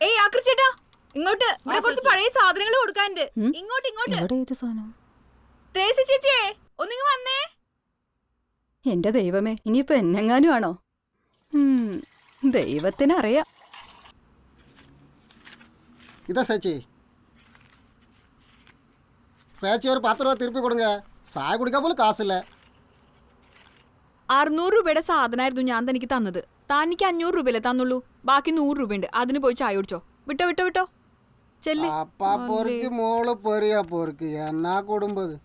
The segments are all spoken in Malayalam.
ഏയ് ആക്രിച്ചേട്ടാ, ഇങ്ങോട്ട്. ഇവിടെ കുറച്ച് പഴയ സാധനങ്ങൾ കൊടുക്കാനുണ്ട്. ഇങ്ങോട്ട് ഇങ്ങോട്ട്. ത്രേസി ചേച്ചിയെ ഒന്നിങ്ങ് വന്നേ. എന്റെ ദൈവമേ, ഇനിയിപ്പോ എന്നെങ്ങാനും ആണോ? ദൈവത്തിനറിയാം. ഇതാ ചേച്ചി, ചേച്ചി ഒരു 10 രൂപ തിരുപ്പി കൊടുങ്ക. ചായ കുടിക്കാൻ പോലും കാശില്ല. 600 രൂപയുടെ സാധനമായിരുന്നു ഞാൻ തനിക്ക് തന്നത്. താനിക്ക് 500 രൂപയല്ലേ തന്നുള്ളൂ. ബാക്കി 100 രൂപയുണ്ട്. അതിന് പോയി ചായ കുടിച്ചോ. വിട്ടോ വിട്ടോ വിട്ടോ. ചെല്ലി. അപ്പാ പൊറുക്ക് മോള് പൊരിയാ പൊറുക്ക് എന്നാ കൊടുമ്പത്.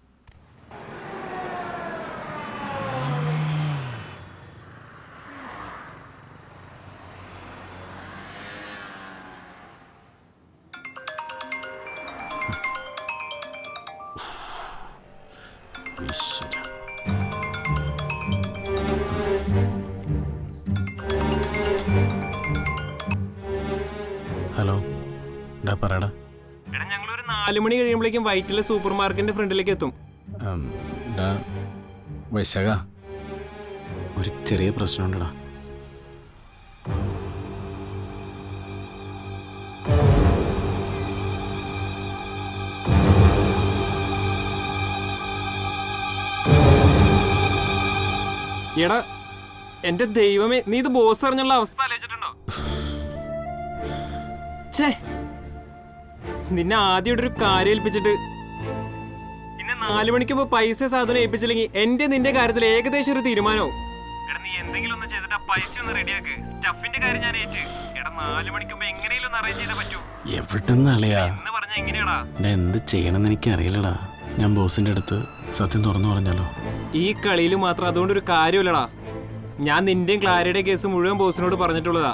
ഹലോ, പറയടാ. എടാ, ഞങ്ങളൊരു 4 മണി കഴിയുമ്പോഴേക്കും വൈറ്റിലെ സൂപ്പർ മാർക്കറ്റിന്റെ ഫ്രണ്ടിലേക്ക് എത്തും. വൈശാഖ, ഒരു ചെറിയ പ്രശ്നമുണ്ടടാ. എടാ എന്റെ ദൈവമേ, നീ ഇത് ബോസ് അറിഞ്ഞുള്ള അവസ്ഥ ആലോചിച്ചിട്ടുണ്ടോ? ഛേ, നിന്നെ ആദ്യം ഒരു കാര്യം ഏൽപ്പിച്ചിട്ട് ഇന്ന് 4 മണിക്ക് മുമ്പ് പൈസ സാധനം ഏൽപ്പിച്ചില്ലെങ്കിൽ എന്റെ നിന്റെ കാര്യത്തിൽ ഏകദേശം ഒരു തീരുമാനവും. എടാ, നീ എന്തെങ്കിലും ഒന്ന് ചെയ്തിട്ട് പൈസ ഒന്ന് റെഡിയാക്ക്. സ്റ്റഫിന്റെ കാര്യം ഞാൻ ഏറ്റ്. എടാ, 4 മണിക്ക് മുമ്പ് എങ്ങനെയും ഒന്ന് അറേഞ്ച് ചെയ്താൽ പറ്റൂ. എവിടെന്നളിയാ എന്ന് പറഞ്ഞാ എങ്ങനെയാടാ? എന്ത് ചെയ്യണമെന്ന് എനിക്ക് അറിയില്ലടാ. ഞാൻ ബോസിന്റെ അടുത്ത് സത്യം തുറന്നു പറഞ്ഞാലോ? ഈ കളിയിൽ മാത്രം അതുകൊണ്ടൊരു കാര്യമില്ലടാ. ഞാൻ നിന്റെയും ക്ലാരയുടെയും കേസ് മുഴുവൻ ബോസിനോട് പറഞ്ഞിട്ടുള്ളതാ.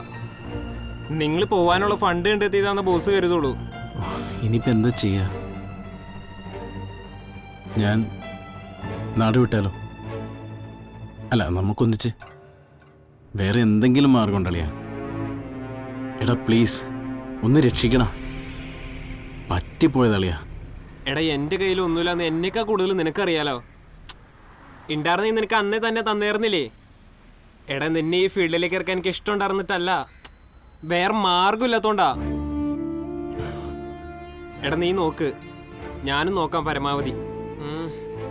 നിങ്ങൾ പോവാനുള്ള ഫണ്ട് കണ്ടെത്തിയതാന്ന് ബോസ് കരുതുള്ളൂ. ഇനിയിപ്പോ എന്താ ചെയ്യാ? ഞാൻ നാട് വിട്ടാലോ? അല്ല, നമുക്കൊന്നിച്ച് വേറെ എന്തെങ്കിലും മാർഗം ഉണ്ടളിയാ? എടാ പ്ലീസ്, ഒന്ന് രക്ഷിക്കണ. പറ്റിപ്പോയതളിയാ. എടാ, എന്റെ കയ്യിൽ ഒന്നുമില്ലാന്ന് എന്നേക്കാ കൂടുതൽ നിനക്കറിയാലോ. ഉണ്ടായിരുന്നെങ്കിൽ നിനക്ക് അന്നേ തന്നെ തന്നേർന്നില്ലേ? എടാ, നിന്നെ ഈ ഫീൽഡിലേക്ക് ഇറക്കാൻ എനിക്ക് ഇഷ്ടം ഉണ്ടായിരുന്നിട്ടല്ല, വേറെ മാർഗമില്ലാത്തോണ്ടാ. എടാ, നീ നോക്ക്, ഞാനും നോക്കാം പരമാവധി.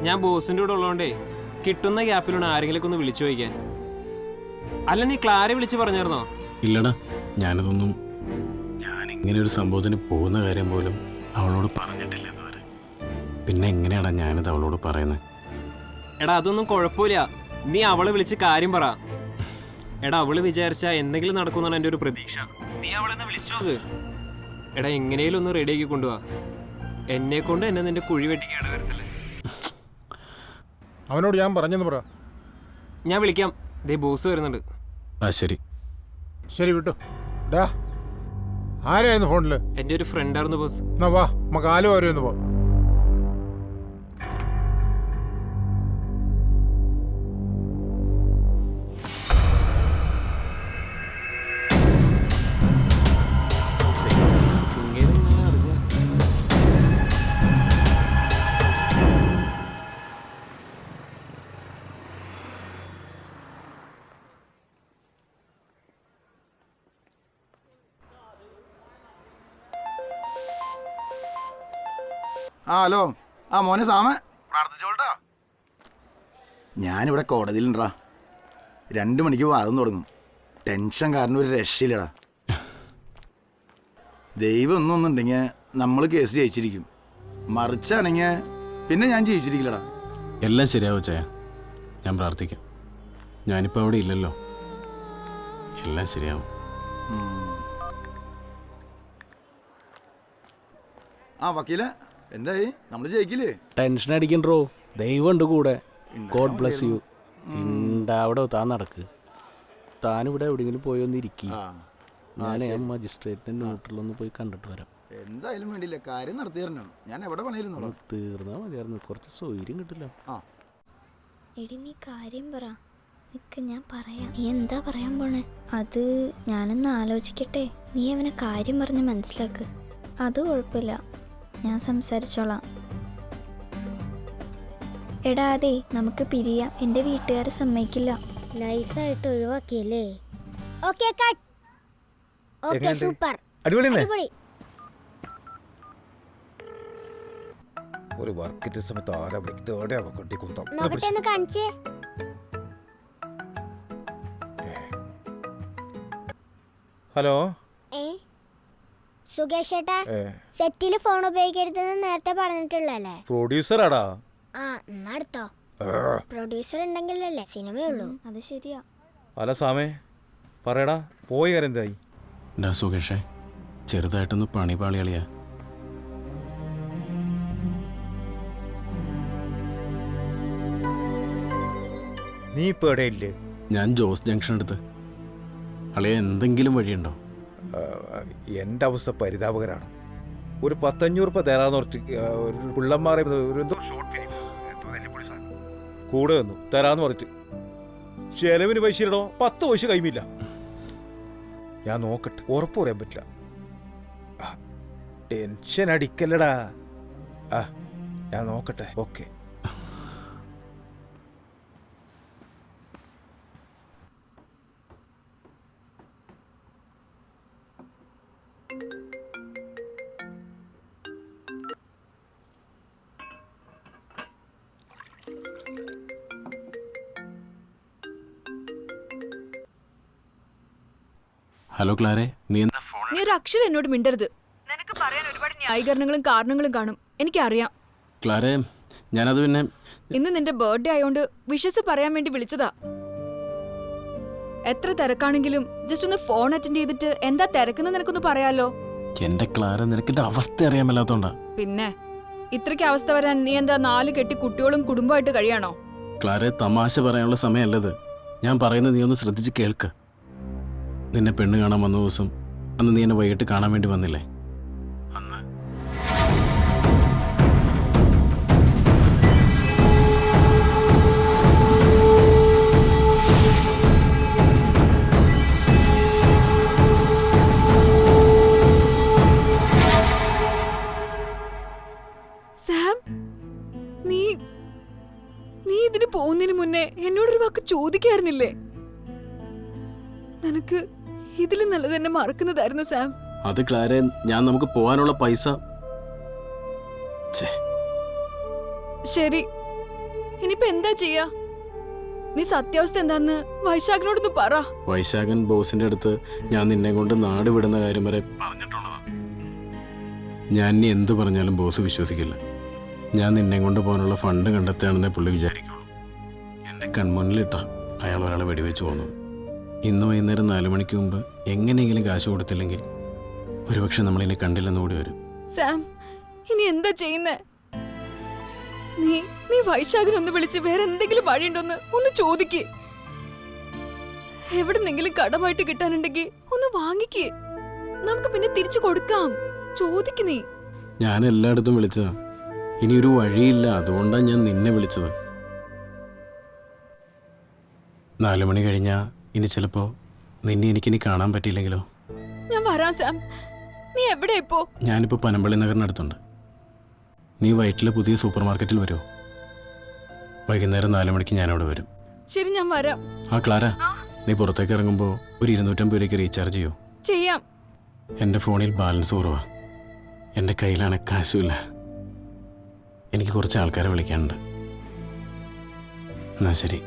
ഞാൻ ബോസിൻ്റെ കൂടെ ഉള്ളതുകൊണ്ടേ കിട്ടുന്ന ഗ്യാപ്പിലാണ് ആരെങ്കിലും ഒന്ന് വിളിച്ചു ചോദിക്കാൻ. അല്ല, നീ ക്ലാരെ വിളിച്ച് പറഞ്ഞായിരുന്നോ? ഇല്ലടാ, ഞാനിതൊന്നും ഇങ്ങനെ ഒരു സംഭവത്തിന് പോകുന്ന കാര്യം പോലും അവളോട് പറഞ്ഞിട്ടില്ല ഇതുവരെ. പിന്നെ എങ്ങനെയാടാ ഞാനിത് അവളോട് പറയുന്നത്? എടാ, അതൊന്നും കുഴപ്പമില്ല. നീ അവളെ വിളിച്ച് കാര്യം പറ. എടാ, അവള് വിചാരിച്ചാ എന്തെങ്കിലും നടക്കുമെന്നാണ് എൻ്റെ ഒരു പ്രതീക്ഷ. നീ അവളെന്ന് വിളിച്ചു നോക്ക്. എടാ, എങ്ങനെയും ഒന്ന് റെഡിയാക്കി കൊണ്ടുപോവാ. എന്നെ കൊണ്ട് എന്നെ നിന്റെ കുഴി വെട്ടിക്ക് ഇടവരത്തില്ലേ? അവനോട് ഞാൻ പറഞ്ഞെന്ന് പറ. ഞാൻ വിളിക്കാം. ദേ ബോസ് വരുന്നുണ്ട്. ആ ശരി ശരി, വിട്ടു. ഡാ, ആരായിരുന്നു ഫോണില്? എൻ്റെ ഒരു ഫ്രണ്ടായിരുന്നു ബോസ്. എന്നാ വാ, നമുക്ക് ആലോ ആരുമെന്ന് പോ. ആ ഹലോ. ആ മോനെ സാമ, ഞാനിവിടെ കോടതിയിലുണ്ടാ. 2 മണിക്ക് വാദം തുടങ്ങും. ടെൻഷൻ കാരണം ഒരു രക്ഷയില്ലടാ. ദൈവം ഒന്നുണ്ടെങ്കിൽ നമ്മൾ കേസ് ജയിച്ചിരിക്കും. മറിച്ചാണെങ്കിൽ പിന്നെ ഞാൻ ജയിച്ചിരിക്കില്ലടാ. എല്ലാം ശരിയാവും ചായ, ഞാൻ പ്രാർത്ഥിക്കാം. ഞാനിപ്പോൾ അവിടെ ഇല്ലല്ലോ, എല്ലാം ശരിയാവും. ആ വക്കീല, എന്തായി? നമ്മൾ ജയിക്കില്ലേ? ടെൻഷൻ അടിക്കണ്ടോ, ദൈവമുണ്ട് കൂടെ. God bless you. അവിടെ താൻ നടക്ക്. താനിവിടെ എവിടെയെങ്കിലും പോയി ഒന്ന് ഇരിക്കുക. ഞാൻ മജിസ്ട്രേറ്റിന്റെ ന്യൂട്രലൊന്ന് പോയി കണ്ടിട്ട് വരാം. എന്തായാലും വേണ്ടിയില്ല, കാര്യം നടത്തി തരണം. ഞാൻ എവിടെ പണിയിരുന്നു തീർന്നാ മതിയായിരുന്നു, കുറച്ച് സൗകര്യം കിട്ടില്ല. എടി, നീ കാര്യം പറ. നിക്ക്, ഞാൻ പറയാം. നീ എന്താ പറയാൻ പോണേ? അത് ഞാനൊന്ന് ആലോചിക്കട്ടെ. നീ അവനെ കാര്യം പറഞ്ഞ് മനസ്സിലാക്ക്. അത് കുഴപ്പമില്ല, ഞാൻ സംസാരിച്ചോളാം. എടാ, അതെ, നമുക്ക് പിരിയാം. എൻ്റെ വീട്ടുകാർ സമ്മതിക്കില്ല. നൈസായിട്ട് ഒഴിവാക്കിയല്ലേ? Okay cut. Okay super. അടിപൊളിയല്ലേ? അടിപൊളി. ഒരു വർക്കിന്റെ സമയത്ത് ആരാ വിളിക്കുന്നതോടെ അവ കൊണ്ടി കുന്തം. നോക്കട്ടെ ഒന്ന് കാണിച്ചേ. ഹലോ സുകേഷ് ഏട്ടാ, സെറ്റില് ഫോൺ ഉപയോഗിക്കരുതെന്ന് നേരത്തെ പറഞ്ഞിട്ടുള്ളല്ലേ? പ്രൊഡ്യൂസറാടാ. ആ എന്നാ എടുത്തോ. പ്രൊഡ്യൂസർ ഉണ്ടെങ്കിലല്ലേ സിനിമയുള്ളൂ. അത് ശരിയാ. അല്ല സാമേ പറയടാ, പോയി കാര്യം എന്തായി? ഡാ സുകേഷേ, ചെറുതായിട്ടൊന്ന് പണി പാളിയാളിയാ. നീ ഇപ്പൊ എവിടെയില്ലേ? ഞാൻ ജോസ് ജംഗ്ഷൻ എടുത്ത്. അളിയ എന്തെങ്കിലും വഴിയുണ്ടോ? എൻ്റെ അവസ്ഥ പരിതാപകരാണ്. ഒരു 10-500 രൂപ തരാന്ന് പറഞ്ഞിട്ട് ഒരു പിള്ളന്മാരെ ഒരു എന്തോ ഷോർട്ട് ഫിലിം കൂടെ വന്നു തരാന്ന് പറഞ്ഞിട്ട് ചെലവിന് പൈസ ഇടോ 10 പൈസ കൈമില്ല. ഞാൻ നോക്കട്ടെ, ഉറപ്പ് പറയാൻ പറ്റില്ല. ടെൻഷൻ അടിക്കല്ലടാ. ഞാൻ നോക്കട്ടെ. ഓക്കെ. ഹലോ ക്ലാരെ, നീ എന്താ? നീ ഒരു അക്ഷരം എന്നോട് മിണ്ടരുത്. നിനക്ക് പറയാൻ ഒരുപാട് ന്യായീകരണങ്ങളും കാരണങ്ങളും കാണും, എനിക്കറിയാം. ക്ലാരെ, ഞാനത് പിന്നെ ഇന്ന് നിന്റെ ബർത്ത്ഡേ ആയോണ്ട് വിഷസ് പറയാൻ വേണ്ടി വിളിച്ചതാ. എത്ര തിരക്കാണെങ്കിലും ജസ്റ്റ് ഒന്ന് ഫോൺ അറ്റൻഡ് ചെയ്തിട്ട് എന്താ തിരക്കെന്ന് നിനക്കൊന്ന് പറയാലോ. എന്റെ ക്ലാര, നിനക്കിന്റെ അവസ്ഥ അറിയാൻ മേലാത്തോണ്ടാ. പിന്നെ ഇത്രയ്ക്ക് അവസ്ഥ വരാൻ നീ എന്താ 4 കെട്ടി കുട്ടികളും കുടുംബമായിട്ട് കഴിയാണോ? ക്ലാരെ, തമാശ പറയാനുള്ള സമയമല്ലത്. ഞാൻ പറയുന്നത് നീ ഒന്ന് ശ്രദ്ധിച്ച് കേൾക്ക്. നിന്നെ പെണ്ണ് കാണാൻ വന്ന ദിവസം അന്ന് നീ എന്നെ വൈകിട്ട് കാണാൻ വേണ്ടി വന്നില്ലേ? സാം, നീ ഇതിന് പോകുന്നതിന് മുന്നേ എന്നോടൊരു വാക്ക് ചോദിക്കായിരുന്നില്ലേ? നിനക്ക് ഇതിലും നല്ലത് എന്നെ മറക്കുന്നതായിരുന്നു സാം. അത് ക്ലാരെ, ഞാൻ നമുക്ക് പോവാനുള്ള പൈസ. ശരി, ഇനിയിപ്പോ എന്താ ചെയ്യാ? നീ സത്യാവസ്ഥ എന്താന്ന് വൈശാഖിനോടൊന്ന് പറ. വൈശാഖൻ ബോസിന്റെ അടുത്ത് ഞാൻ നിന്നെ കൊണ്ട് നാട് വിടുന്ന കാര്യം വരെ പറഞ്ഞിട്ടുള്ളതാ. ഞാൻ ഇനി എന്ത് പറഞ്ഞാലും ബോസ് വിശ്വസിക്കില്ല. ഞാൻ നിന്നെ കൊണ്ട് പോകാനുള്ള ഫണ്ട് കണ്ടെത്തുകയാണെന്നേ പുള്ളി വിചാരിക്കുള്ളൂ. എന്റെ കൺമുന്നിലിട്ട അയാൾ ഒരാളെ വെടിവെച്ച് പോകുന്നത്. ഇന്ന് വൈകുന്നേരം 4 മണിക്ക് മുമ്പ് എങ്ങനെയെങ്കിലും കാശ് കൊടുത്തില്ലെങ്കിൽ ഒരുപക്ഷെ നമ്മളിനെ കണ്ടില്ലെന്ന് കൂടി വരും. സാം, ഇനി എന്താ ചെയ്യുന്നേ? നീ വൈശാഖിനൊന്ന് വിളിച്ച് വേറെ എന്തെങ്കിലും വഴിയുണ്ടോന്ന് ഒന്ന് ചോദിക്ക്. എവിടെന്നെങ്കിലും കടമായിട്ട് കിട്ടാനുണ്ടെങ്കിൽ ഒന്ന് വാങ്ങിക്ക്, നമുക്ക് പിന്നെ തിരിച്ചു കൊടുക്കാം. ചോദിക്ക് നീ. ഞാൻ എല്ലായിടത്തും വിളിച്ചതാ, ഇനിയൊരു വഴിയില്ല. അതുകൊണ്ടാണ് ഞാൻ നിന്നെ വിളിച്ചത്. 4 മണി കഴിഞ്ഞാ ഇനി ചിലപ്പോ നിന്നെ എനിക്കിനി കാണാൻ പറ്റിയില്ലെങ്കിലോ? ഞാൻ വരാം സാം. നീ എവിടെ ഇപ്പോ? ഞാനിപ്പോ പനമ്പള്ളി നഗറിനടുത്തുണ്ട്. നീ വൈറ്റിലെ പുതിയ സൂപ്പർ മാർക്കറ്റിൽ വരുമോ? വൈകുന്നേരം 4 മണിക്ക് ഞാനവിടെ വരും. ശരി, ഞാൻ വരാം. ക്ലാര, നീ പുറത്തേക്ക് ഇറങ്ങുമ്പോൾ ഒരു 250 രൂപയ്ക്ക് റീചാർജ് ചെയ്യോ? ചെയ്യാം. എൻ്റെ ഫോണിൽ ബാലൻസ് കുറവാ. എൻ്റെ കയ്യിലാണ് കാശുമില്ല. എനിക്ക് കുറച്ച് ആൾക്കാരെ വിളിക്കാനുണ്ട്. എന്നാ ശരി.